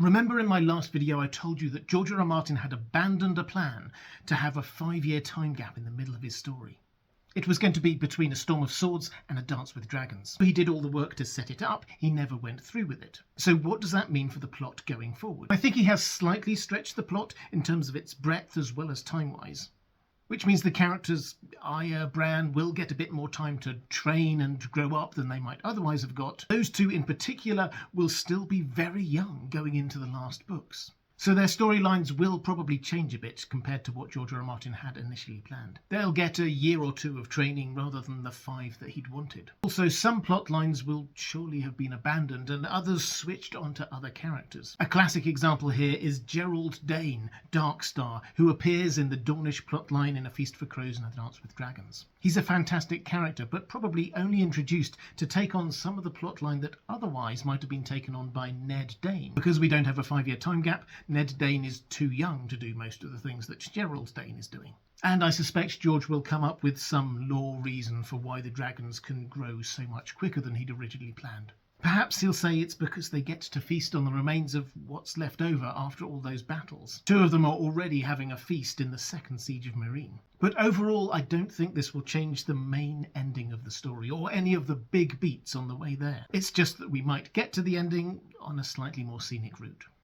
Remember in my last video I told you that George R. R. Martin had abandoned a plan to have a 5-year time gap in the middle of his story. It was going to be between A Storm of Swords and A Dance with Dragons. He did all the work to set it up, he never went through with it. So what does that mean for the plot going forward? I think he has slightly stretched the plot in terms of its breadth as well as time-wise. Which means the characters, Arya, Bran, will get a bit more time to train and grow up than they might otherwise have got. Those two in particular will still be very young going into the last books. So their storylines will probably change a bit compared to what George R. R. Martin had initially planned. They'll get a year or two of training rather than the 5 that he'd wanted. Also, some plot lines will surely have been abandoned and others switched onto other characters. A classic example here is Gerald Dane, Darkstar, who appears in the Dornish plotline in A Feast for Crows and A Dance with Dragons. He's a fantastic character, but probably only introduced to take on some of the plotline that otherwise might have been taken on by Ned Dane. Because we don't have a 5-year time gap, Ned Dane is too young to do most of the things that Gerald Dane is doing. And I suspect George will come up with some lore reason for why the dragons can grow so much quicker than he'd originally planned. Perhaps he'll say it's because they get to feast on the remains of what's left over after all those battles. 2 of them are already having a feast in the second siege of Meereen. But overall, I don't think this will change the main ending of the story, or any of the big beats on the way there. It's just that we might get to the ending on a slightly more scenic route.